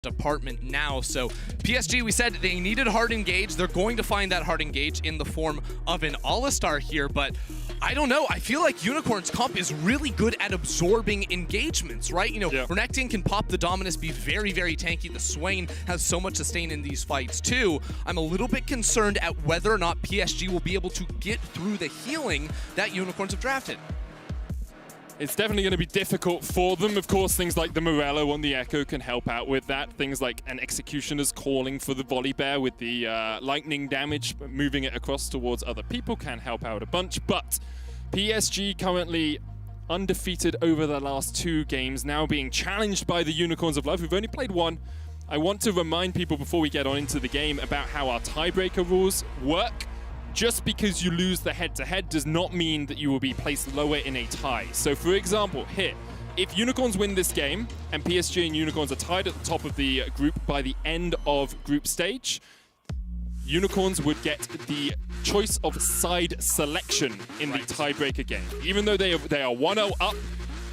department now. So PSG, we said they needed hard engage. They're going to find that hard engage in the form of an All-Star here, but I don't know. I feel like Unicorn's comp is really good at absorbing engagements, right? You know, Renekton can pop the Dominus, be very, very tanky. The Swain has so much sustain in these fights too. I'm a little bit concerned at whether or not PSG will be able to get through the healing that Unicorns have drafted. It's definitely going to be difficult for them. Of course, things like the Morello on the Echo can help out with that. Things like an Executioner's calling for the Volley Bear with the lightning damage, moving it across towards other people can help out a bunch. But PSG currently undefeated over the last 2 games, now being challenged by the Unicorns of Love, who've only played 1. I want to remind people before we get on into the game about how our tiebreaker rules work. Just because you lose the head-to-head does not mean that you will be placed lower in a tie. So for example, here, if Unicorns win this game and PSG and Unicorns are tied at the top of the group by the end of group stage, Unicorns would get the choice of side selection in the tiebreaker game. Even though they are 1-0 up,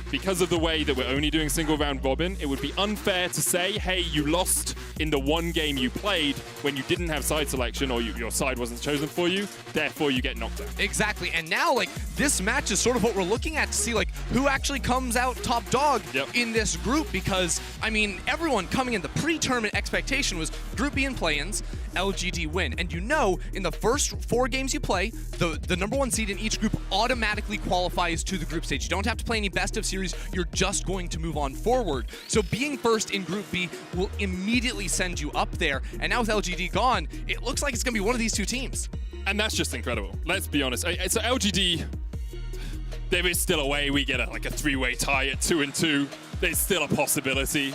because of the way that we're only doing single round robin, it would be unfair to say, hey, you lost in the 1 game you played when you didn't have side selection or your side wasn't chosen for you, therefore you get knocked out. Exactly, and now like this match is sort of what we're looking at to see like who actually comes out top dog in this group, because I mean everyone coming in the pre-tournament expectation was Group B and play-ins, LGD win, and you know in the first 4 games you play, the #1 seed in each group automatically qualifies to the group stage. You don't have to play any best of series, you're just going to move on forward. So being first in Group B will immediately send you up there, and now with LGD gone, it looks like it's going to be one of these 2 teams. And that's just incredible. Let's be honest. So LGD, there is still a way we get like a 3-way tie at 2-2. There's still a possibility.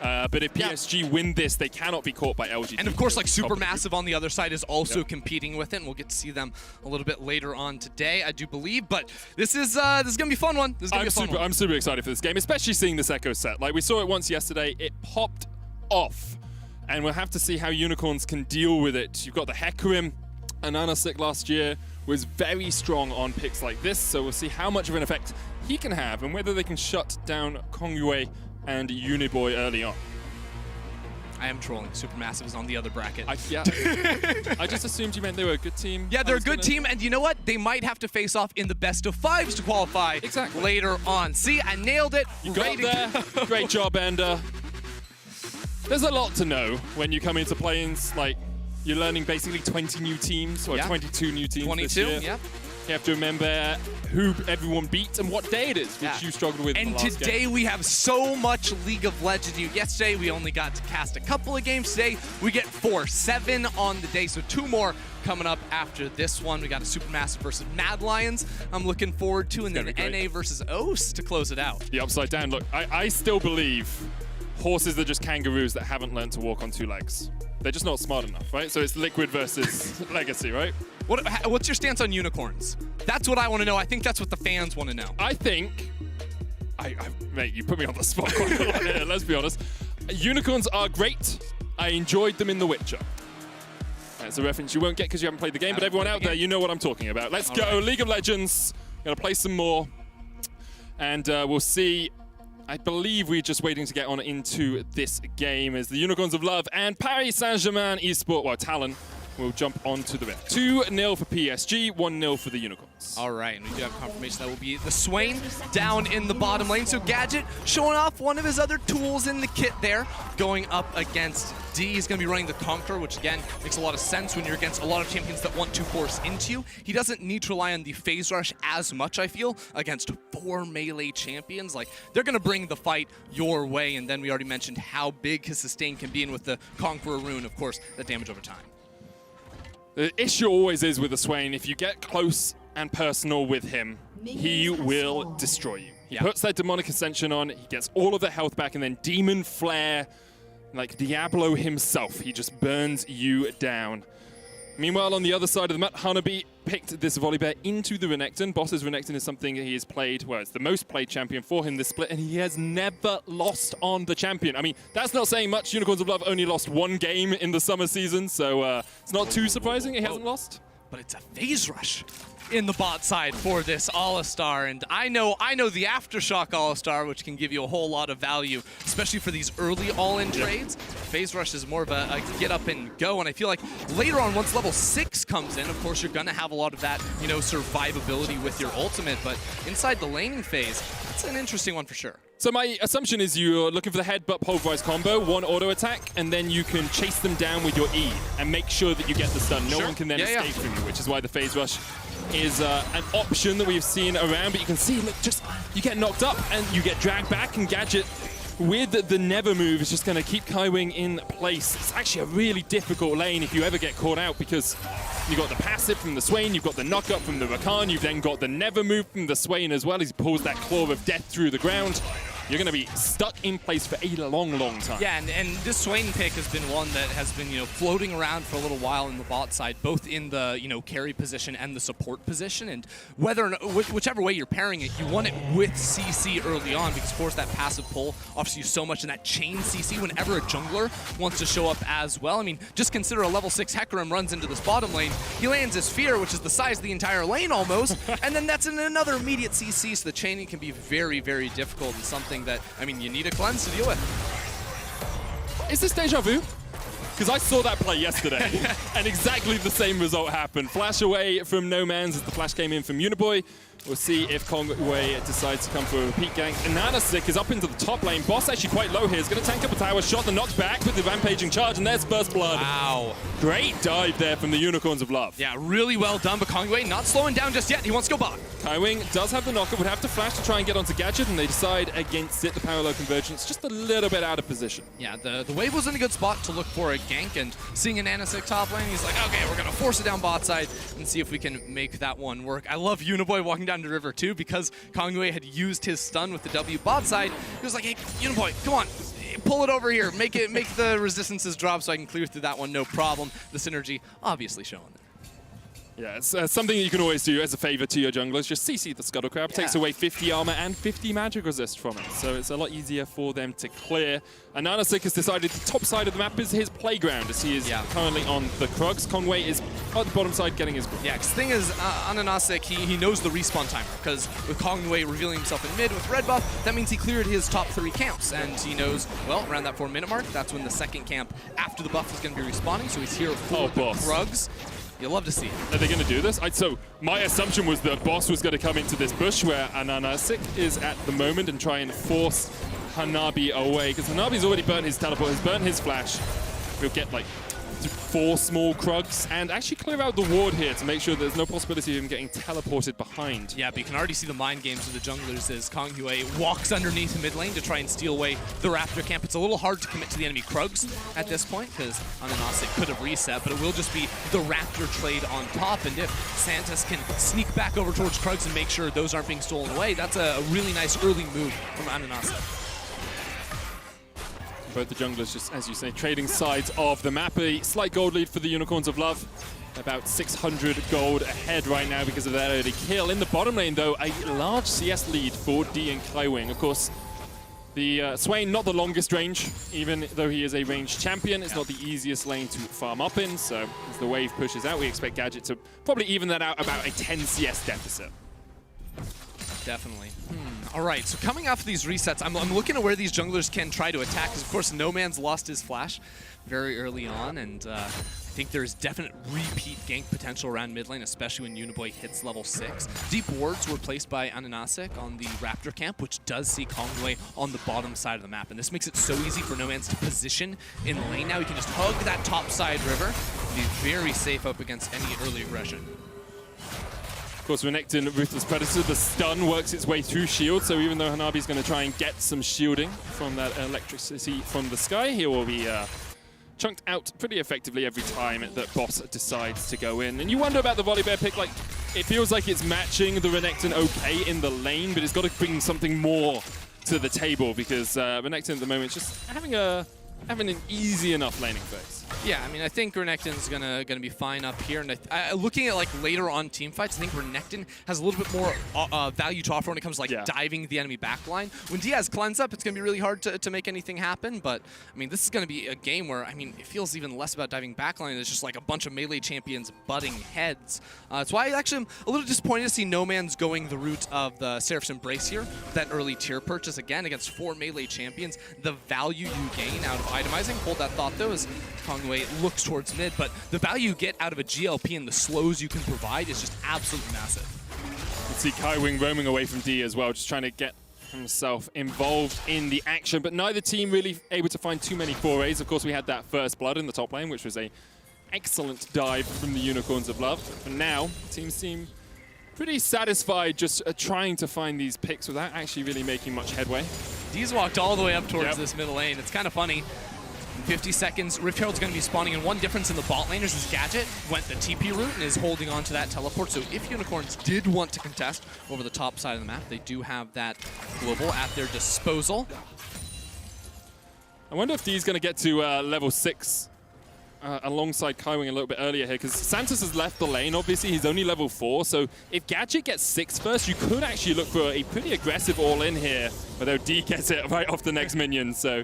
But if PSG win this, they cannot be caught by LGD. And of course, like Supermassive on the other side is also competing with it, and we'll get to see them a little bit later on today, I do believe. But this is gonna be a fun one. I'm super excited for this game, especially seeing this Echo set. Like we saw it once yesterday, it popped off, and we'll have to see how Unicorns can deal with it. You've got the Hecarim, Ananasik last year was very strong on picks like this, so we'll see how much of an effect he can have and whether they can shut down Kongyue and Uniboy early on. I am trolling. Supermassive is on the other bracket. I just assumed you meant they were a good team. Yeah, they're a good team, and you know what? They might have to face off in the best of 5s to qualify later on. See, I nailed it. You got there. Great job, Ender. There's a lot to know when you come into play-ins. Like, you're learning basically 20 new teams, or 22 new teams 22, this year. yeah. You have to remember who everyone beat and what day it is, which you struggled with in the last today game. We have so much League of Legends. Yesterday we only got to cast a couple of games. Today we get 4, 7 on the day, so 2 more coming up after this one. We got a Supermassive versus Mad Lions I'm looking forward to, and then NA versus OS to close it out. The upside down. Look, I still believe horses are just kangaroos that haven't learned to walk on 2 legs. They're just not smart enough, right? So it's Liquid versus Legacy, right? What's your stance on Unicorns? That's what I want to know. I think that's what the fans want to know. I think, mate, you put me on the spot quite a lot here, let's be honest. Unicorns are great. I enjoyed them in The Witcher. That's a reference you won't get because you haven't played the game, but everyone out there, you know what I'm talking about. Let's go, League of Legends. Gonna play some more, and we'll see. I believe we're just waiting to get on into this game as the Unicorns of Love and Paris Saint-Germain eSport, well, Talon, will jump onto the rim. 2-0 for PSG, 1-0 for the Unicorns. All right, and we do have confirmation that will be the Swain down in the bottom lane. So Gadget showing off one of his other tools in the kit there, going up against D. He's going to be running the Conqueror, which again makes a lot of sense when you're against a lot of champions that want to force into you. He doesn't need to rely on the phase rush as much, I feel, against 4 melee champions. Like, they're going to bring the fight your way, and then we already mentioned how big his sustain can be, and with the Conqueror rune, of course, the damage over time. The issue always is with the Swain, if you get close and personal with him, he will destroy you. He puts that Demonic Ascension on, he gets all of the health back, and then Demon Flare, like Diablo himself, he just burns you down. Meanwhile, on the other side of the map, Hanabi picked this Volley Bear into the Renekton. Boss's Renekton is something he has played, well, it's the most played champion for him this split, and he has never lost on the champion. I mean, that's not saying much. Unicorns of Love only lost 1 game in the summer season, so it's not too surprising he hasn't lost. but it's a phase rush in the bot side for this Alistar, and I know the Aftershock Alistar, which can give you a whole lot of value, especially for these early all-in trades. Phase rush is more of a get up and go, and I feel like later on, once level 6 comes in, of course you're gonna have a lot of that, you know, survivability with your ultimate, but inside the laning phase, it's an interesting one for sure. So my assumption is you're looking for the headbutt pulverize combo, one auto attack, and then you can chase them down with your E and make sure that you get the stun. No one can then escape from you, which is why the phase rush is an option that we've seen around. But you can see, look, just you get knocked up and you get dragged back, and Gadget with the never move is just going to keep Kaiwing in place. It's actually a really difficult lane if you ever get caught out, because you've got the passive from the Swain, you've got the knock-up from the Rakan, you've then got the never move from the Swain as well as he pulls that claw of death through the ground. You're going to be stuck in place for a long, long time. Yeah, and this Swain pick has been one that has been, you know, floating around for a little while in the bot side, both in the, you know, carry position and the support position. And whether or not, whichever way you're pairing it, you want it with CC early on, because of course that passive pull offers you so much in that chain CC whenever a jungler wants to show up as well. I mean, just consider a level 6 Hecarim runs into this bottom lane. He lands his Fear, which is the size of the entire lane almost, and then that's in another immediate CC, so the chaining can be very, very difficult and something that, I mean, you need a cleanse to deal with. Is this deja vu? Because I saw that play yesterday, and exactly the same result happened. Flash away from No Man's as the flash came in from Uniboy. We'll see if Kongwei decides to come for a repeat gank. And Nanasik is up into the top lane. Boss actually quite low here. He's going to tank up a tower, shot the knocked back with the rampaging charge, and there's first blood. Wow. Great dive there from the Unicorns of Love. Yeah, really well done, but Kongwei not slowing down just yet. He wants to go bot. Kaiwing does have the knock-up, would have to flash to try and get onto Gadget, and they decide against it. The parallel convergence just a little bit out of position. Yeah, the wave was in a good spot to look for a gank, and seeing an Nanasik top lane, he's like, okay, we're going to force it down bot side and see if we can make that one work. I love Uniboy walking down the river too, because Kongwei had used his stun with the W bot side. He was like, hey, Uniboy, come on, pull it over here, make the resistances drop so I can clear through that one, no problem. The synergy obviously showing there. Yeah, it's something you can always do as a favor to your junglers. Just CC the Scuttle Crab, takes away 50 armor and 50 magic resist from it. So it's a lot easier for them to clear. And Nanasik has decided the top side of the map is his playground, as he is currently on the Krugs. Kongwei is at the bottom side getting his... Yeah, because the thing is, Nanasik, he knows the respawn timer, because with Kongwei revealing himself in mid with red buff, that means he cleared his top 3 camps, and he knows, well, around that 4-minute mark, that's when the second camp after the buff is going to be respawning, so he's here for the Krugs. You'll love to see it. Are they going to do this? So my assumption was the boss was going to come into this bush where Nanasik is at the moment and try and force Hanabi away, because Hanabi's already burnt his teleport, has burnt his flash. We'll get like 4 small Krugs and actually clear out the ward here to make sure there's no possibility of him getting teleported behind. Yeah, but you can already see the mind games of the junglers as Kongwei walks underneath the mid lane to try and steal away the Raptor camp. It's a little hard to commit to the enemy Krugs at this point, because Nanasik could have reset, but it will just be the Raptor trade on top, and if Santos can sneak back over towards Krugs and make sure those aren't being stolen away, that's a really nice early move from Nanasik. Both the junglers, just as you say, trading sides of the map. A slight gold lead for the Unicorns of Love. About 600 gold ahead right now because of that early kill. In the bottom lane, though, a large CS lead for D and Kaiwing. Of course, the Swain, not the longest range, even though he is a ranged champion. It's not the easiest lane to farm up in, so as the wave pushes out, we expect Gadget to probably even that out about a 10 CS deficit. Definitely. All right, so coming off of these resets, I'm looking at where these junglers can try to attack, because of course No Man's lost his flash very early on, and I think there's definite repeat gank potential around mid lane, especially when Uniboy hits level 6. Deep wards were placed by Nanasik on the Raptor camp, which does see Kongwei on the bottom side of the map, and this makes it so easy for No Man's to position in the lane. Now he can just hug that top side river, be very safe up against any early aggression. Of course, Renekton, Ruthless Predator, the stun works its way through shield, so even though Hanabi's going to try and get some shielding from that electricity from the sky, he will be chunked out pretty effectively every time that boss decides to go in. And you wonder about the Volibear pick, like, it feels like it's matching the Renekton okay in the lane, but it's got to bring something more to the table, because Renekton at the moment is just having an easy enough laning phase. Yeah, I mean, I think Renekton's gonna be fine up here. And looking at like later on team fights, I think Renekton has a little bit more value to offer when it comes to like diving the enemy backline. When Diaz cleans up, it's gonna be really hard to make anything happen. But I mean, this is gonna be a game where, I mean, it feels even less about diving backline. It's just like a bunch of melee champions butting heads. That's why I actually am a little disappointed to see No Man's going the route of the Seraph's Embrace here. That early tier purchase again against 4 melee champions. The value you gain out of itemizing. Hold that thought though, as Kongwei looks towards mid, but the value you get out of a GLP and the slows you can provide is just absolutely massive. You see Kaiwing roaming away from D as well, just trying to get himself involved in the action, but neither team really able to find too many forays. Of course, we had that first blood in the top lane, which was a excellent dive from the Unicorns of Love. But now, teams seem pretty satisfied just trying to find these picks without actually really making much headway. D's walked all the way up towards this middle lane. It's kind of funny. In 50 seconds, Rift Herald's going to be spawning, and one difference in the bot laners is Gadget went the TP route and is holding on to that teleport. So if Unicorns did want to contest over the top side of the map, they do have that global at their disposal. I wonder if D's going to get to level 6 alongside Kaiwing a little bit earlier here, because Santos has left the lane. Obviously, he's only level 4, so if Gadget gets 6 first, you could actually look for a pretty aggressive all-in here, although D gets it right off the next minion, so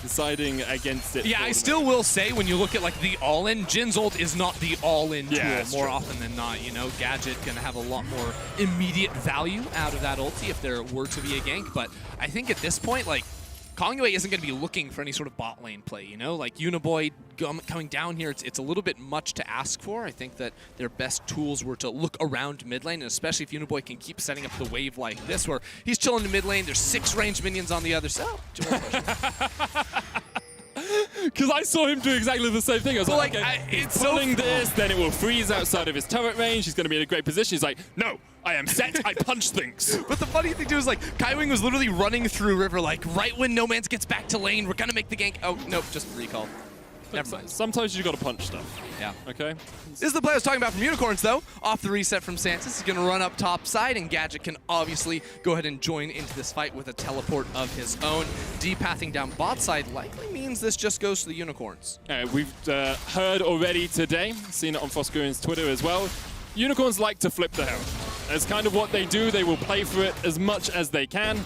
deciding against it. Yeah, I still will say, when you look at like the all-in, Jin's ult is not the all-in tool more often than not. You know, Gadget gonna have a lot more immediate value out of that ulti if there were to be a gank, but I think at this point, like, Kongwei isn't going to be looking for any sort of bot lane play, you know? Like, Uniboy coming down here, it's a little bit much to ask for. I think that their best tools were to look around mid lane, and especially if Uniboy can keep setting up the wave like this, where he's chilling in mid lane, there's 6 ranged minions on the other side. Because I saw him do exactly the same thing. I was like, okay, he's pulling this, then it will freeze outside of his turret range. He's going to be in a great position. He's like, no, I am set. I punch things. But the funny thing too is, like, Kaiwing was literally running through River, like, right when No Man's gets back to lane, we're going to make the gank. Oh, nope, just recall. Never mind. Sometimes you got to punch stuff. Yeah. Okay. This is the play I was talking about from Unicorns, though. Off the reset from Santos. He's going to run up top side, and Gadget can obviously go ahead and join into this fight with a teleport of his own. D-pathing down bot side likely means this just goes to the Unicorns. We've heard already today, seen it on Foscurin's Twitter as well, Unicorns like to flip the Herald. That's kind of what they do. They will play for it as much as they can.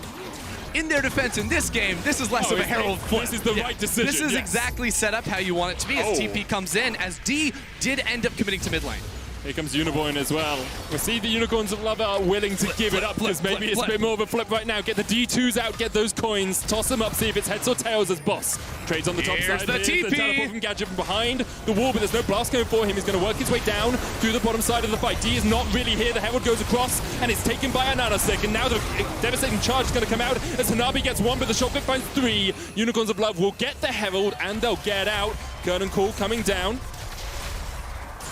In their defense in this game, this is less of a Herald flip. This is the right decision. This is exactly set up how you want it to be as TP comes in, as D did end up committing to mid lane. Here comes Uniboy as well. We see the Unicorns of Love are willing to give it up, because maybe it's a bit more of a flip right now. Get the D2s out, get those coins, toss them up, see if it's heads or tails as Boss trades on the top side. The TP. The teleport from Gadget from behind the wall, but there's no blast going for him. He's going to work his way down through the bottom side of the fight. D is not really here. The Herald goes across, and it's taken by a nanosec. And now the devastating charge is going to come out as Hanabi gets 1, but the shotgun finds 3. Unicorns of Love will get the Herald, and they'll get out. Curtain Call coming down.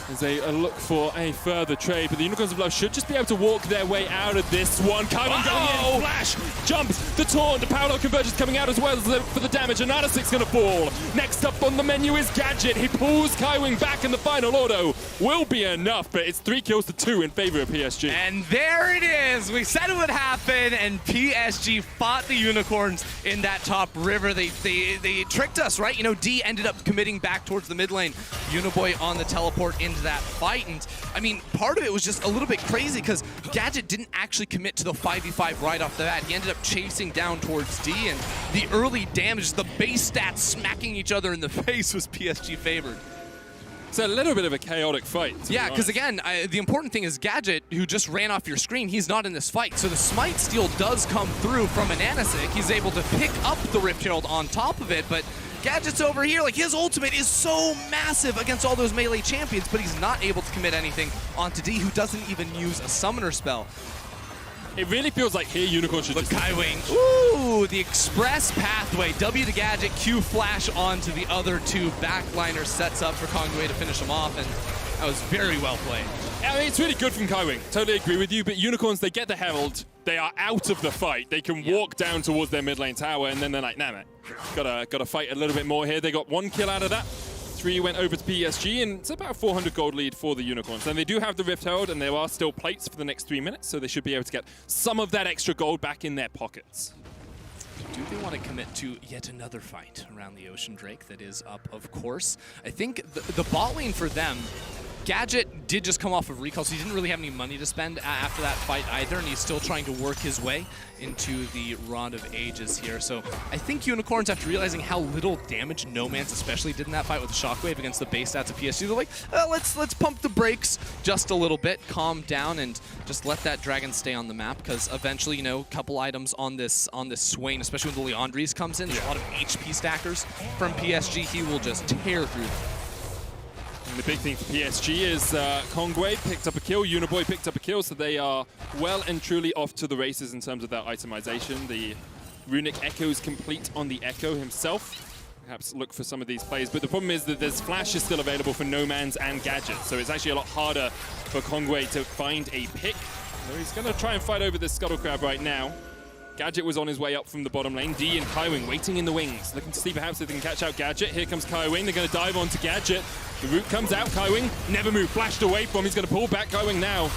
As they look for a further trade, but the Unicorns of Love should just be able to walk their way out of this one. Kaiwing going in, flash, jumps, the taunt, the parallel convergence coming out as well for the damage. Another 6 going to fall. Next up on the menu is Gadget. He pulls Kaiwing back, and the final auto will be enough, but it's 3 kills to 2 in favor of PSG. And there it is. We said it would happen, and PSG fought the Unicorns in that top river. They tricked us, right? You know, D ended up committing back towards the mid lane. Uniboy on the teleport into that fight, and I mean, part of it was just a little bit crazy because Gadget didn't actually commit to the 5v5 right off the bat. He ended up chasing down towards D, and the early damage, the base stats smacking each other in the face, was PSG favored. It's a little bit of a chaotic fight. Yeah, because again, the important thing is Gadget, who just ran off your screen, he's not in this fight. So the Smite Steal does come through from a nanosec. He's able to pick up the Rift Herald on top of it, but Gadget's over here, like, his ultimate is so massive against all those melee champions, but he's not able to commit anything onto D, who doesn't even use a summoner spell. It really feels like here Unicorn should just... Kaiwing. Ooh, the express pathway. W to Gadget, Q flash onto the other 2 backliners, sets up for Kongwei to finish him off, and that was very well played. I mean, it's really good from Kaiwing. Totally agree with you, but Unicorns, they get the Herald. They are out of the fight. They can walk down towards their mid lane tower, and then they're like, nah, man, gotta fight a little bit more here. They got 1 kill out of that. 3 went over to PSG, and it's about a 400 gold lead for the Unicorns. And they do have the Rift Herald, and there are still plates for the next 3 minutes, so they should be able to get some of that extra gold back in their pockets. Do they want to commit to yet another fight around the Ocean Drake that is up, of course? I think the bot lane for them, Gadget did just come off of recall, so he didn't really have any money to spend after that fight either, and he's still trying to work his way into the Rod of Ages here. So I think Unicorns, after realizing how little damage No Man's especially did in that fight with the Shockwave against the base stats of PSG, they're like, let's pump the brakes just a little bit, calm down, and just let that dragon stay on the map, because eventually, you know, a couple items on this Swain, especially when the Leandres comes in, there's a lot of HP stackers from PSG, he will just tear through them. And the big thing for PSG is Kongwei picked up a kill, Uniboy picked up a kill, so they are well and truly off to the races in terms of their itemization. The Runic Echo is complete on the Echo himself. Perhaps look for some of these plays, but the problem is that there's Flash is still available for No Man's and Gadget, so it's actually a lot harder for Kongwei to find a pick. So he's going to try and fight over this Scuttle Crab right now. Gadget was on his way up from the bottom lane. D and Kaiwing waiting in the wings, looking to see perhaps if they can catch out Gadget. Here comes Kaiwing, they're going to dive onto Gadget. The root comes out, Kaiwing never moved, flashed away from, he's going to pull back Kaiwing now.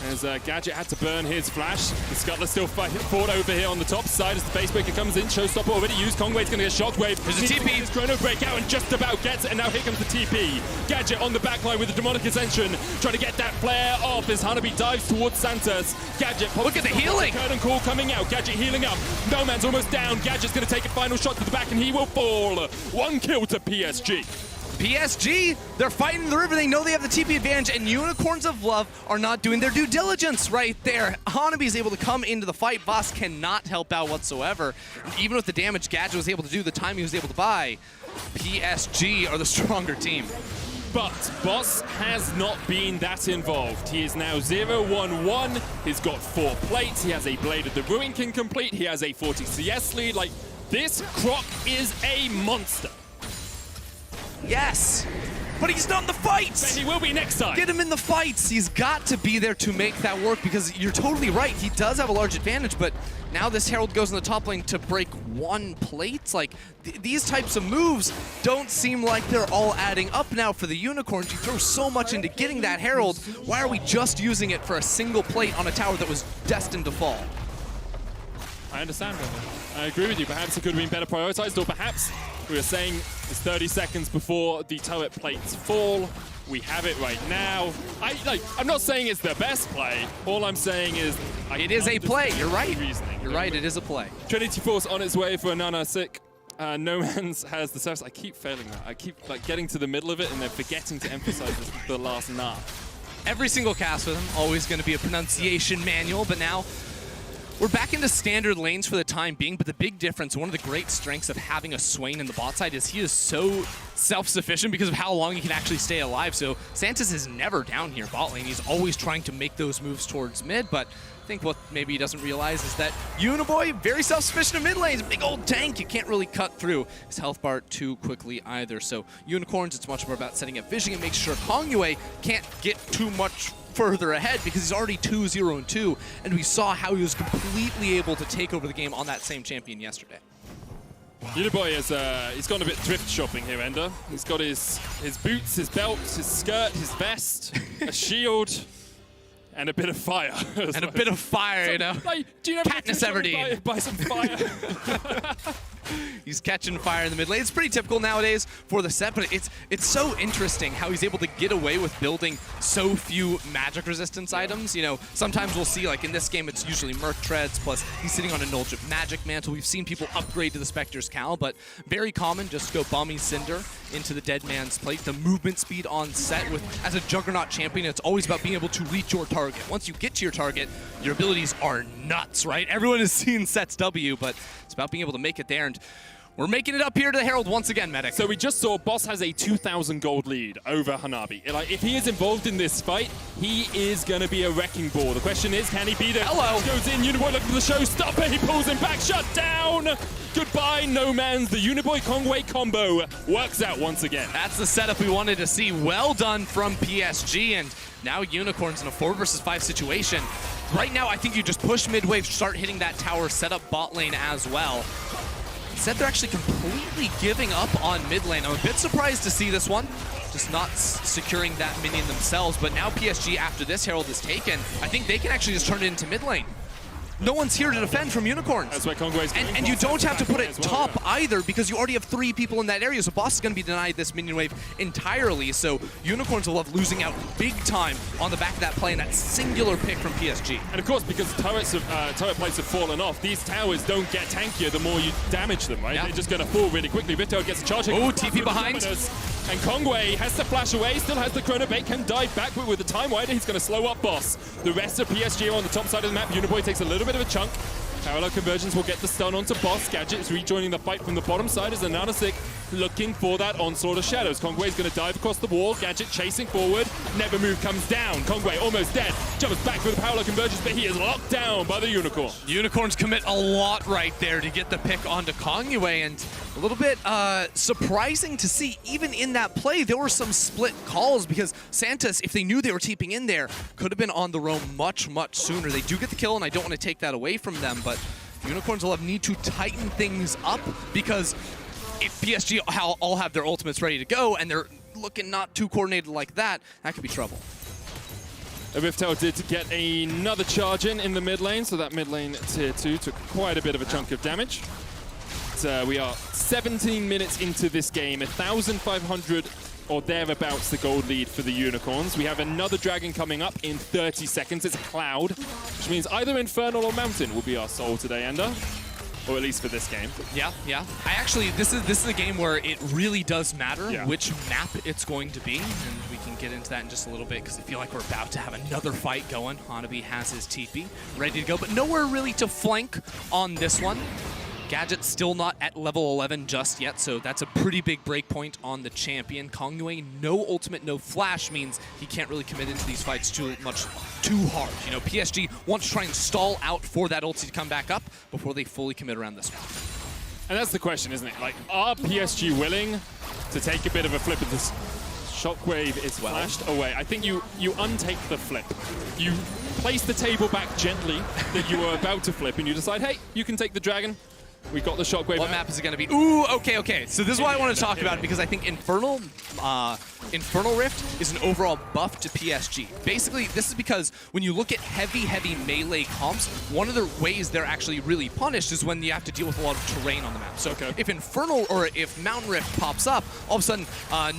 As Gadget had to burn his flash. The Scuttler still fought over here on the top side as the base breaker comes in. Showstopper already used. Kongwei's going to get Shockwave. There's a TP. His Chrono Breakout and just about gets it. And now here comes the TP. Gadget on the backline with the Demonic Ascension. Trying to get that flare off as Hanabi dives towards Santos. Gadget. Look at the healing. Curtain Call coming out. Gadget healing up. No Man's almost down. Gadget's going to take a final shot to the back and he will fall. 1 kill to PSG. PSG, they're fighting the river. They know they have the TP advantage, and Unicorns of Love are not doing their due diligence right there. Hanabi is able to come into the fight. Boss cannot help out whatsoever. And even with the damage Gadget was able to do, the time he was able to buy, PSG are the stronger team. But Boss has not been that involved. He is now 0-1-1. He's got 4 plates. He has a Blade of the Ruin King complete. He has a 40 CS lead. Like, this Croc is a monster. Yes, but he's not in the fights. But he will be next time. Get him in the fights. He's got to be there to make that work, because you're totally right. He does have a large advantage, but now this Herald goes in the top lane to break 1 plate. Like, these types of moves don't seem like they're all adding up now for the Unicorns. You throw so much into getting that Herald. Why are we just using it for a single plate on a tower that was destined to fall? I understand, brother. I agree with you. Perhaps it could have been better prioritized, or perhaps we were saying it's 30 seconds before the turret plates fall. We have it right now. I'm not saying it's the best play. All I'm saying is it is a play. You're right. You're right. It is a play. Trinity Force on its way for Nana Sick. No Man's has the surface. I keep failing that. I keep getting to the middle of it and then forgetting to emphasize the last nah. Every single cast with him, always going to be a pronunciation manual, but now we're back into standard lanes for the time being, but the big difference, one of the great strengths of having a Swain in the bot side is he is so self-sufficient because of how long he can actually stay alive. So Santos is never down here bot lane. He's always trying to make those moves towards mid, but I think what maybe he doesn't realize is that Uniboy, very self-sufficient in mid lane. He's a big old tank. You can't really cut through his health bar too quickly either. So Unicorns, it's much more about setting up vision and making sure Kongwei can't get too much further ahead, because he's already 2-0-2, and we saw how he was completely able to take over the game on that same champion yesterday. Uniboy is he's gone a bit thrift shopping here, Ender. He's got his boots, his belt, his skirt, his vest, a shield, and a bit of fire. And a bit of fire, you know. Like, do you know Katniss Everdeen. Buy some fire. He's catching fire in the mid lane. It's pretty typical nowadays for the set, but it's so interesting how he's able to get away with building so few magic resistance items. You know, sometimes we'll see, like in this game, it's usually Merc Treads, plus he's sitting on a Nulgent Magic Mantle. We've seen people upgrade to the Spectre's Cal, but very common, just go Bomby Cinder into the Dead Man's Plate. The movement speed on set with, as a Juggernaut champion, it's always about being able to reach your target. Once you get to your target, your abilities are nuts, right? Everyone has seen Set's W, but it's about being able to make it there, and we're making it up here to the Herald once again, Medic. So we just saw Boss has a 2,000 gold lead over Hanabi. Like, if he is involved in this fight, he is going to be a wrecking ball. The question is, can he be there? Hello. Goes in, Uniboy looking for the showstopper. He pulls him back, shut down. Goodbye, No Man's. The Uniboy Kongwei combo works out once again. That's the setup we wanted to see. Well done from PSG, and now Unicorns in a 4 versus 5 situation. Right now, I think you just push mid-wave, start hitting that tower, set up bot lane as well. Instead, they're actually completely giving up on mid lane. I'm a bit surprised to see this one, just not securing that minion themselves. But now PSG, after this Herald is taken, I think they can actually just turn it into mid lane. no one's here to defend from Unicorns. That's where Kongwei's going. And you don't have to put it top yeah. either, because you already have 3 people in that area, so Boss is going to be denied this minion wave entirely, so Unicorns will love losing out big time on the back of that play and that singular pick from PSG. And of course, because turret plates have fallen off, these towers don't get tankier the more you damage them, right? Yeah. They're just going to fall really quickly. Vito gets a charge. Oh, TP behind. And Kongwei has to flash away, still has the chrono bait, can dive back, but with the time wider, he's going to slow up Boss. The rest of PSG are on the top side of the map. Uniboy takes a little bit of a chunk. Parallel Convergence will get the stun onto Boss. Gadget is rejoining the fight from the bottom side as Ananasik looking for that onslaught of shadows. Kongwei's going to dive across the wall. Gadget chasing forward. Never Move comes down. Kongwei almost dead. Jumps back with the Parallel Convergence, but he is locked down by the Unicorn. Unicorns commit a lot right there to get the pick onto Kongwei, and a little bit surprising to see. Even in that play, there were some split calls because Santos, if they knew they were TPing in there, could have been on the roam much, much sooner. They do get the kill, and I don't want to take that away from them, but Unicorns will need to tighten things up, because if PSG all have their ultimates ready to go and they're looking not too coordinated like that, that could be trouble. Riftel did get another charge in the mid lane, so that mid lane tier 2 took quite a bit of a chunk of damage. We are 17 minutes into this game, 1,500 or thereabouts the gold lead for the Unicorns. We have another dragon coming up in 30 seconds. It's Cloud, which means either Infernal or Mountain will be our soul today, Ender. Or at least for this game. Yeah. I actually, this is a game where it really does matter which map it's going to be, and we can get into that in just a little bit because I feel like we're about to have another fight going. Hanabi has his TP ready to go, but nowhere really to flank on this one. Gadget's still not at level 11 just yet, so that's a pretty big break point on the champion. Kongwei, no ultimate, no flash means he can't really commit into these fights too hard. You know, PSG wants to try and stall out for that ulti to come back up before they fully commit around this one. And that's the question, isn't it? Like, are PSG willing to take a bit of a flip of this? Shockwave is flashed away. I think you untake the flip. You place the table back gently that you were about to flip, and you decide, hey, you can take the dragon. We got the Shockwave. What map is it going to be? Ooh, okay. So this is why I want to talk about it, because I think Infernal Rift is an overall buff to PSG. Basically, this is because when you look at heavy melee comps, one of the ways they're actually really punished is when you have to deal with a lot of terrain on the map. So if Infernal or if Mountain Rift pops up, all of a sudden,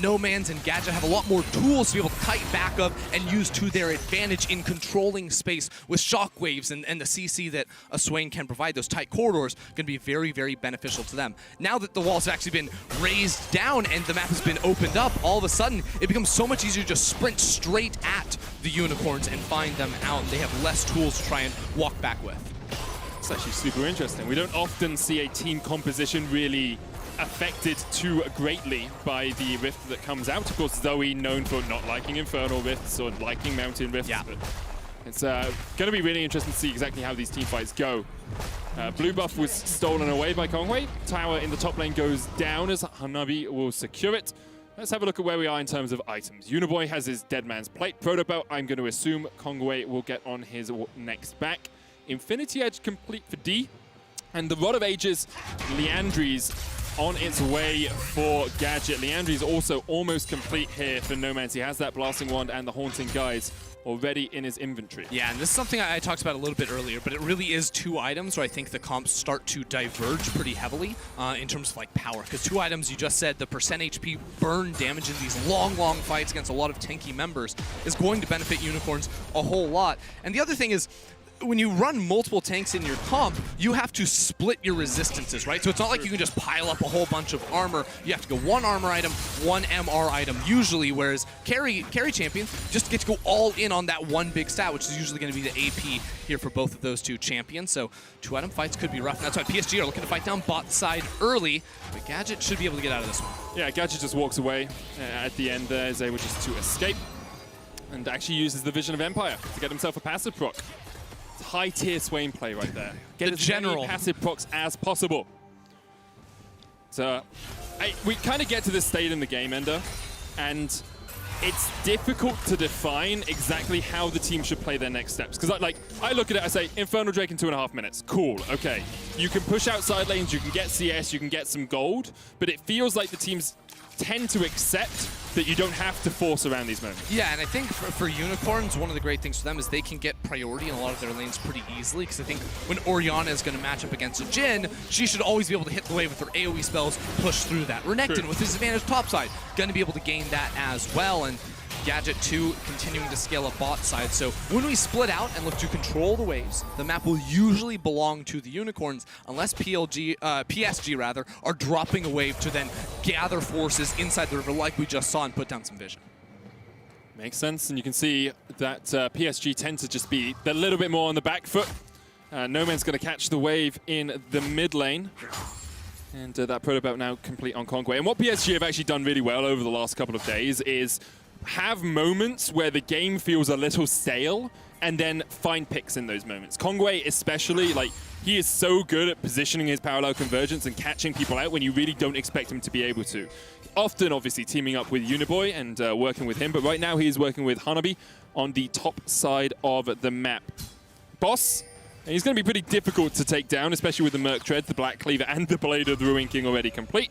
No Man's and Gadget have a lot more tools to be able to kite back of and use to their advantage in controlling space with Shockwaves and the CC that a Swain can provide. Those tight corridors going to be very beneficial to them. Now that the walls have actually been raised down and the map has been opened up, all of a sudden it becomes so much easier to just sprint straight at the Unicorns and find them out. They have less tools to try and walk back with. It's actually super interesting. We don't often see a team composition really affected too greatly by the rift that comes out. Of course, Zoe known for not liking Infernal Rifts or liking Mountain Rifts. Yeah. But it's going to be really interesting to see exactly how these team fights go. Blue buff was stolen away by Kongwei. Tower in the top lane goes down as Hanabi will secure it. Let's have a look at where we are in terms of items. Uniboy has his Dead Man's Plate. Protobelt, I'm going to assume Kongwei will get on his next back. Infinity Edge complete for D. And the Rod of Ages, Liandry's on its way for Gadget. Liandry's also almost complete here for No Man's. He has that Blasting Wand and the Haunting Guise already in his inventory. Yeah, and this is something I talked about a little bit earlier, but it really is 2 items where I think the comps start to diverge pretty heavily in terms of like power. Because 2 items, you just said, the percent HP burn damage in these long fights against a lot of tanky members is going to benefit Unicorns a whole lot. And the other thing is, when you run multiple tanks in your comp, you have to split your resistances, right? So it's not like you can just pile up a whole bunch of armor. You have to go 1 armor item, 1 MR item usually, whereas carry champions just get to go all in on that 1 big stat, which is usually going to be the AP here for both of those 2 champions. So 2 item fights could be rough. And that's why PSG are looking to fight down bot side early, but Gadget should be able to get out of this one. Yeah, Gadget just walks away at the end there, is able just to escape and actually uses the Vision of Empire to get himself a passive proc. High-tier Swain play right there. Get as many passive procs as possible. So, we kind of get to this state in the game, Ender, and it's difficult to define exactly how the team should play their next steps. Because I look at it, I say, Infernal Drake in 2.5 minutes. Cool, okay. You can push out side lanes, you can get CS, you can get some gold, but it feels like the team's tend to accept that you don't have to force around these moments. Yeah, and I think for Unicorns, one of the great things for them is they can get priority in a lot of their lanes pretty easily, because I think when Orianna is going to match up against a Jhin, she should always be able to hit the wave with her AoE spells, push through that. Renekton with his advantage topside, going to be able to gain that as well, and Gadget 2 continuing to scale up bot side. So when we split out and look to control the waves, the map will usually belong to the Unicorns unless PSG rather, are dropping a wave to then gather forces inside the river like we just saw and put down some vision. Makes sense, and you can see that PSG tend to just be a little bit more on the back foot. No Man's going to catch the wave in the mid lane. And that proto now complete on Kongwei. And what PSG have actually done really well over the last couple of days is have moments where the game feels a little stale and then find picks in those moments. Kongwei especially, like, he is so good at positioning his parallel convergence and catching people out when you really don't expect him to be able to. Often, obviously, teaming up with Uniboy and working with him, but right now he is working with Hanabi on the top side of the map. Boss, and he's going to be pretty difficult to take down, especially with the Merc Tread, the Black Cleaver, and the Blade of the Ruin King already complete.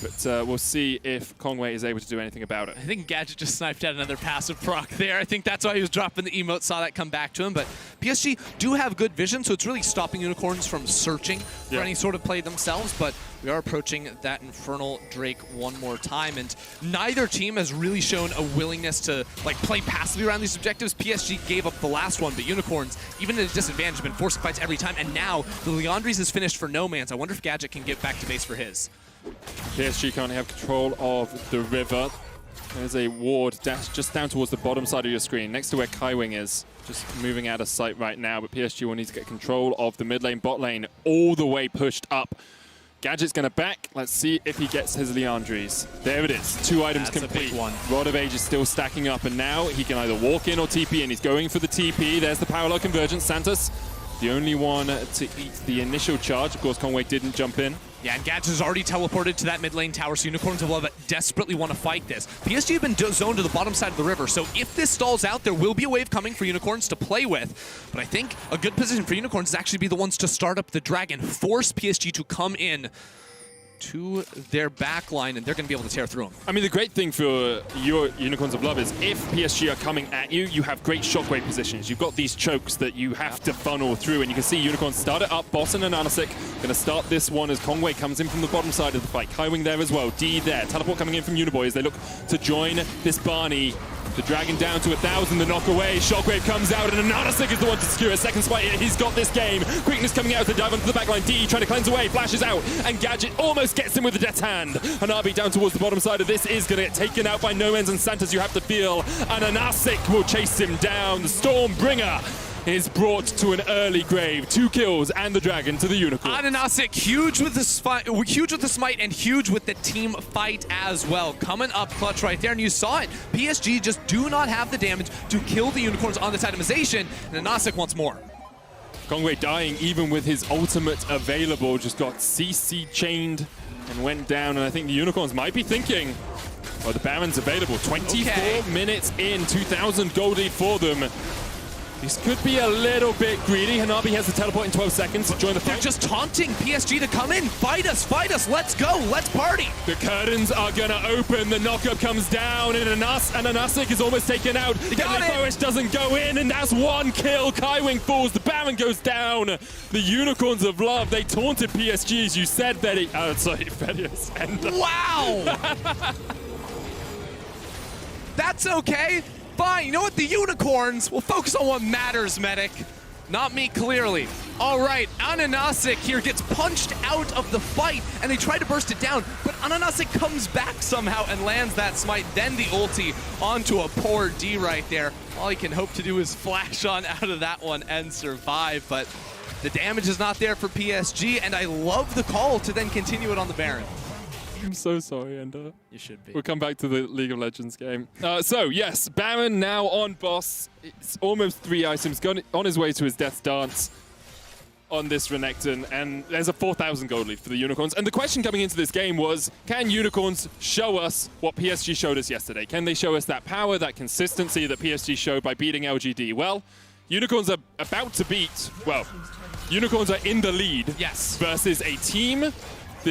But we'll see if Kongwei is able to do anything about it. I think Gadget just sniped out another passive proc there. I think that's why he was dropping the emote, saw that come back to him. But PSG do have good vision, so it's really stopping Unicorns from searching for any sort of play themselves. But we are approaching that Infernal Drake one more time, and neither team has really shown a willingness to play passively around these objectives. PSG gave up the last one, but Unicorns, even at a disadvantage, have been forcing fights every time. And now the Leandries is finished for No Man's. I wonder if Gadget can get back to base for his. PSG currently have control of the river. There's a ward just down towards the bottom side of your screen, next to where Kaiwing is. Just moving out of sight right now, but PSG will need to get control of the mid lane, bot lane, all the way pushed up. Gadget's going to back. Let's see if he gets his Leandries. There it is. 2 items complete. A big one. Rod of Age is still stacking up, and now he can either walk in or TP, and he's going for the TP. There's the parallel convergence. Santos, the only one to eat the initial charge. Of course, Kongwei didn't jump in. Yeah, and Gadget has already teleported to that mid lane tower, so Unicorns of Love desperately want to fight this. PSG have been zoned to the bottom side of the river, so if this stalls out, there will be a wave coming for Unicorns to play with. But I think a good position for Unicorns is actually be the ones to start up the Dragon, force PSG to come in to their back line, and they're going to be able to tear through them. I mean, the great thing for your Unicorns of Love is if PSG are coming at you, you have great shockwave positions. You've got these chokes that you have to funnel through, and you can see Unicorns start it up. Boss and Ananasik going to start this one as Kongwei comes in from the bottom side of the fight. Kaiwing there as well. D there. Teleport coming in from Uniboy as they look to join this Barney. The Dragon down to 1,000, the knock away. Shockwave comes out, and Ananasik is the one to secure a second spot. He's got this game. Quickness coming out to dive onto the backline. D trying to cleanse away, flashes out, and Gadget almost gets him with the death hand. Hanabi down towards the bottom side of this is going to get taken out by No Man's and Santos. You have to feel Ananasik will chase him down. The Stormbringer is brought to an early grave. 2 kills and the Dragon to the Unicorn. Ananasik huge with the smite and huge with the team fight as well. Coming up clutch right there, and you saw it. PSG just do not have the damage to kill the Unicorns on this itemization, and Ananasik wants more. Kongwei dying even with his ultimate available, just got CC chained and went down, and I think the Unicorns might be thinking, well, the Baron's available. 24 minutes in, 2,000 gold lead for them. This could be a little bit greedy. Hanabi has the teleport in 12 seconds to join the fight. They're just taunting PSG to come in. Fight us, let's go, let's party. The curtains are going to open. The knockup comes down, and Ananasik is almost taken out. Boish doesn't go in, and that's 1 kill. Kaiwing falls. The Baron goes down. The Unicorns of Love, they taunted PSG, as you said, Betty. Oh, sorry, Fedius. Wow! That's okay. Fine, you know what? The Unicorns will focus on what matters, Medic. Not me, clearly. All right, Ananasik here gets punched out of the fight, and they try to burst it down, but Ananasik comes back somehow and lands that smite, then the ulti onto a poor D right there. All he can hope to do is flash on out of that one and survive, but the damage is not there for PSG, and I love the call to then continue it on the Baron. I'm so sorry, Ender. You should be. We'll come back to the League of Legends game. So, yes, Baron now on boss. It's almost 3 items, gone on his way to his Death Dance on this Renekton, and there's a 4,000 gold lead for the Unicorns. And the question coming into this game was, can Unicorns show us what PSG showed us yesterday? Can they show us that power, that consistency that PSG showed by beating LGD? Well, Unicorns are about to beat, well, Unicorns are in the lead versus a team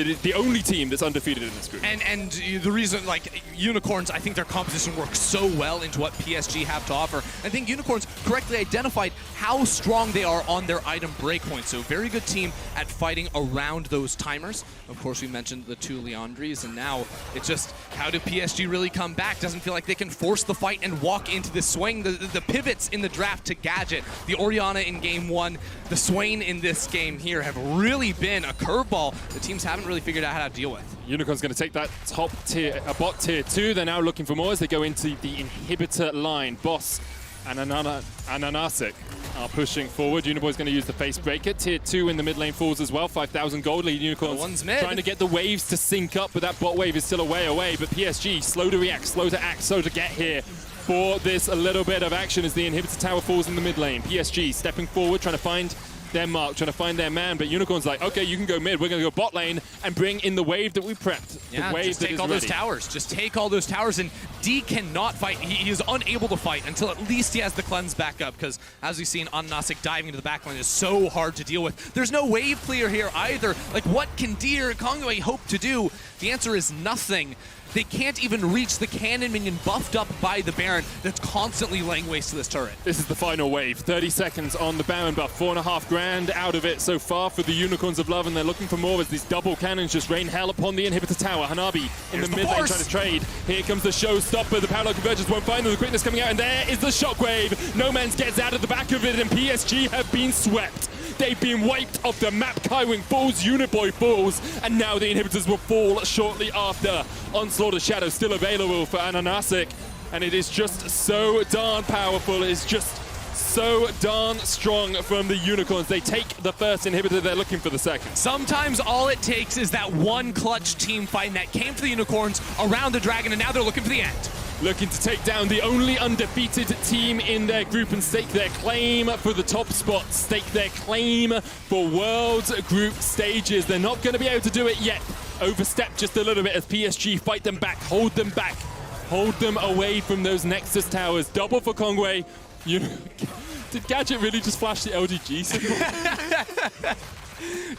the only team that's undefeated in this group. And the reason, like, Unicorns, I think their composition works so well into what PSG have to offer. I think Unicorns correctly identified how strong they are on their item breakpoint. So very good team at fighting around those timers. Of course, we mentioned the 2 Leandries, and now it's just, how do PSG really come back? Doesn't feel like they can force the fight and walk into the swing. The pivots in the draft to Gadget, the Orianna in game 1, the Swain in this game here have really been a curveball the teams haven't really figured out how to deal with. Unicorn's going to take that top tier, bot tier 2. They're now looking for more as they go into the inhibitor line. Boss and Ananasic are pushing forward. Uniboy's going to use the face breaker. Tier 2 in the mid lane falls as well. 5,000 gold lead. Unicorns trying to get the waves to sync up, but that bot wave is still a way away. But PSG, slow to react, slow to act, slow to get here for this a little bit of action as the inhibitor tower falls in the mid lane. PSG stepping forward, trying to find their mark, trying to find their man, but Unicorn's like, okay, you can go mid, we're going to go bot lane and bring in the wave that we prepped. Yeah, the wave just that take is all ready. those towers. Just take all those towers, and D cannot fight. He is unable to fight until at least he has the cleanse back up, because as we've seen, Ananasic diving into the backline is so hard to deal with. There's no wave clear here either. Like, what can Deer and Kongwei hope to do? The answer is nothing. They can't even reach the cannon minion buffed up by the Baron that's constantly laying waste to this turret. This is the final wave. 30 seconds on the Baron buff. 4.5 grand out of it so far for the Unicorns of Love, and they're looking for more as these double cannons just rain hell upon the inhibitor tower. Hanabi in the mid lane trying to trade. Here comes the showstopper. The parallel convergence won't find them. The quickness coming out, and there is the shockwave. No Man's gets out of the back of it, and PSG have been swept. They've been wiped off the map. Kaiwing falls, Uniboy falls, and now the inhibitors will fall shortly after. Onslaught of Shadow still available for Ananasic, and it is just so darn powerful. It is just so darn strong from the Unicorns. They take the first inhibitor, they're looking for the second. Sometimes all it takes is that one clutch team fight, and that came for the Unicorns around the Dragon, and now they're looking for the end. Looking to take down the only undefeated team in their group and stake their claim for the top spot, stake their claim for World Group stages. They're not going to be able to do it yet. Overstep just a little bit as PSG fight them back, hold them away from those Nexus towers. Double for Kongwei. Did Gadget really just flash the LGG symbol?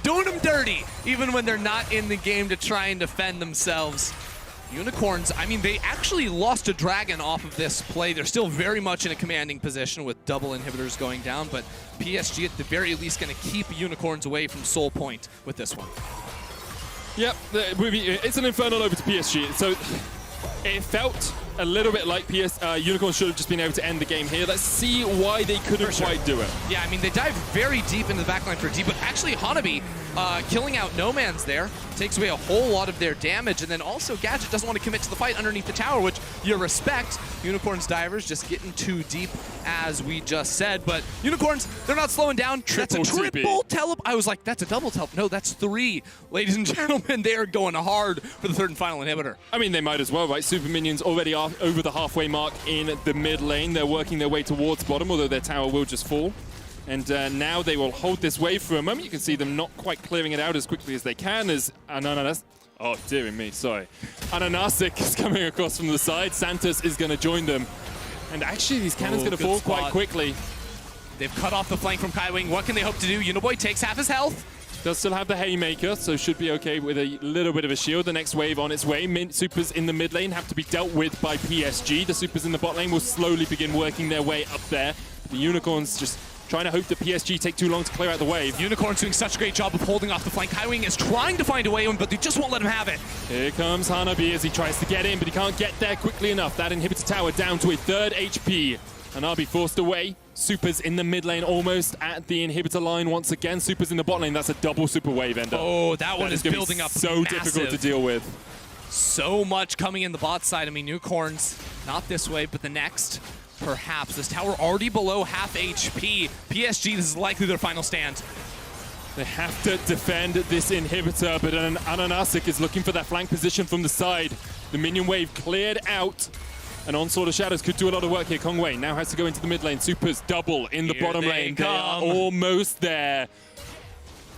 Doing them dirty, even when they're not in the game to try and defend themselves. Unicorns, I mean, they actually lost a Dragon off of this play. They're still very much in a commanding position with double inhibitors going down, but PSG at the very least going to keep Unicorns away from Soul Point with this one. Yep, it's an Infernal over to PSG. So it felt a little bit like Unicorns should have just been able to end the game here. Let's see why they couldn't quite do it. Yeah, I mean, they dive very deep into the backline for D, but actually Hanabi killing out No Man's there takes away a whole lot of their damage, and then also Gadget doesn't want to commit to the fight underneath the tower, which you respect. Unicorns divers just getting too deep, as we just said, but Unicorns, they're not slowing down. That's a triple tele. I was like, that's a double tele. No, that's 3. Ladies and gentlemen, they are going hard for the third and final inhibitor. I mean, they might as well, right? Super minions already are over the halfway mark in the mid lane. They're working their way towards bottom, although their tower will just fall. And now they will hold this wave for a moment. You can see them not quite clearing it out as quickly as they can as oh, dear me, sorry. Ananasic is coming across from the side. Santos is going to join them. And actually, these cannons going to fall quite quickly. They've cut off the flank from Kaiwing. What can they hope to do? Uniboy takes half his health. Does still have the Haymaker, so should be okay with a little bit of a shield. The next wave on its way. Supers in the mid lane have to be dealt with by PSG. The supers in the bot lane will slowly begin working their way up there. The Unicorns just trying to hope that PSG take too long to clear out the wave. Unicorns doing such a great job of holding off the flank. Kaiwing is trying to find a way in, but they just won't let him have it. Here comes Hanabi as he tries to get in, but he can't get there quickly enough. That inhibitor tower down to a 3rd HP. Hanabi forced away. Supers in the mid lane almost at the inhibitor line once again. Supers in the bot lane. That's a double super wave ender. Oh, that one is building up so massive. Difficult to deal with. So much coming in the bot side. I mean, Unicorns, not this way, but the next. Perhaps. This tower already below half HP. PSG, this is likely their final stand. They have to defend this inhibitor, but Ananasic is looking for that flank position from the side. The minion wave cleared out. And Onslaught of Shadows could do a lot of work here. Kongwei now has to go into the mid lane. Supers double in the bottom lane. They are almost there.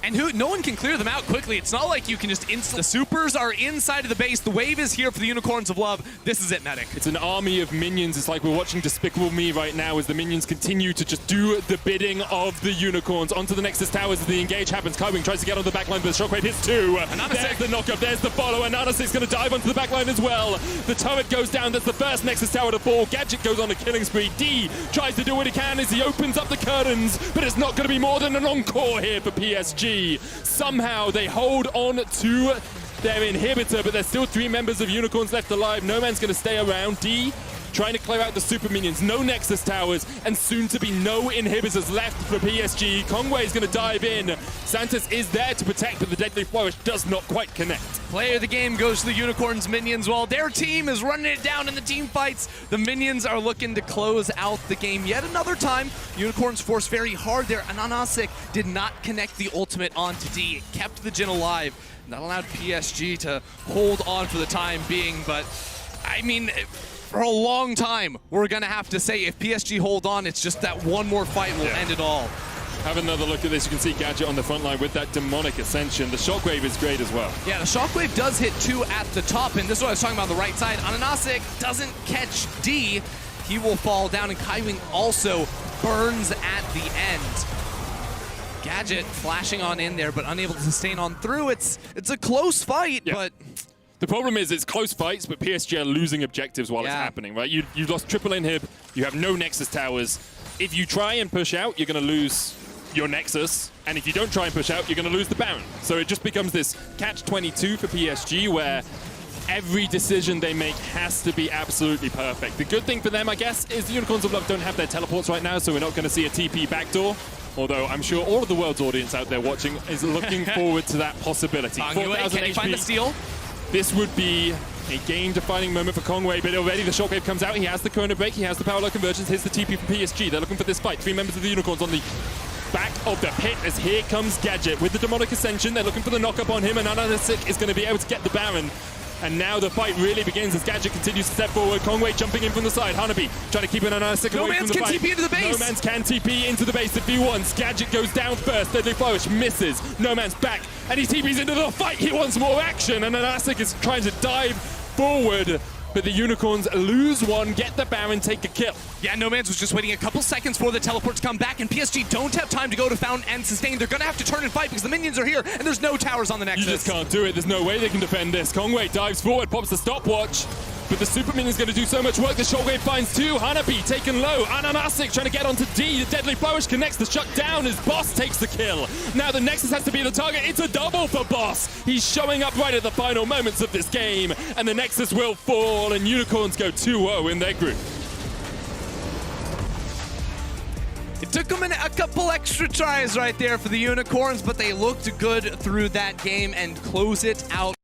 And no one can clear them out quickly. It's not like you can just The supers are inside of the base. The wave is here for the Unicorns of Love. This is it, Medic. It's an army of minions. It's like we're watching Despicable Me right now as the minions continue to just do the bidding of the Unicorns. Onto the Nexus Towers as the engage happens. Kaiwing tries to get on the backline, but the Shockwave hits two. There's the knockup. There's the follow. And Nanasik's going to dive onto the backline as well. The turret goes down. That's the first Nexus Tower to fall. Gadget goes on a killing spree. D tries to do what he can as he opens up the curtains, but it's not going to be more than an encore here for PSG. Somehow they hold on to their inhibitor, but there's still 3 members of Unicorns left alive. No man's going to stay around. D trying to clear out the super minions. No Nexus Towers, and soon to be no inhibitors left for PSG. Kongwei is going to dive in. Santos is there to protect, but the Deadly Flourish does not quite connect. Play of the game goes to the Unicorns minions while their team is running it down in the team fights. The minions are looking to close out the game yet another time. Unicorns forced very hard there. Ananasik did not connect the ultimate onto D. It kept the Jhin alive. That allowed PSG to hold on for the time being, but I mean, for a long time, we're going to have to say if PSG hold on, it's just that one more fight will end it all. Have another look at this. You can see Gadget on the front line with that demonic ascension. The Shockwave is great as well. Yeah, the Shockwave does hit 2 at the top, and this is what I was talking about on the right side. Ananasik doesn't catch D. He will fall down, and Kaiwing also burns at the end. Gadget flashing on in there, but unable to sustain on through. It's a close fight, but... The problem is it's close fights, but PSG are losing objectives while it's happening, right? You've lost triple inhib, you have no Nexus Towers. If you try and push out, you're going to lose your Nexus, and if you don't try and push out, you're going to lose the Baron. So it just becomes this catch-22 for PSG, where every decision they make has to be absolutely perfect. The good thing for them, I guess, is the Unicorns of Love don't have their teleports right now, so we're not going to see a TP backdoor. Although I'm sure all of the world's audience out there watching is looking forward to that possibility. 4,000 can he find the steal? This would be a game-defining moment for Kongwei, but already the Shockwave comes out. He has the Chrono Break, he has the Power Lock Conversions. Here's the TP from PSG. They're looking for this fight. 3 members of the Unicorns on the back of the pit as here comes Gadget with the Demonic Ascension. They're looking for the knock-up on him, and Ananasik is going to be able to get the Baron. And now the fight really begins as Gadget continues to step forward. Kongwei jumping in from the side. Hanabi trying to keep an Ananasik away from the fight. No man's can TP into the base. No man's can TP into the base if he wants. Gadget goes down first. Deadly Flourish misses. No man's back. And he TPs into the fight. He wants more action. And Ananasik is trying to dive forward. But the Unicorns lose one, get the Baron, take the kill. Yeah, No Man's was just waiting a couple seconds for the teleport to come back, and PSG don't have time to go to Fountain and sustain. They're going to have to turn and fight because the minions are here, and there's no towers on the Nexus. You just can't do it. There's no way they can defend this. Kongwei dives forward, pops the stopwatch. But the Super Minion's going to do so much work. The Shockwave finds 2. Hanabi taken low. Ananasik trying to get onto D. The Deadly Flourish connects the shutdown as Boss takes the kill. Now the Nexus has to be the target. It's a double for Boss. He's showing up right at the final moments of this game. And the Nexus will fall, and Unicorns go 2-0 in their group. It took them a couple extra tries right there for the Unicorns, but they looked good through that game and close it out.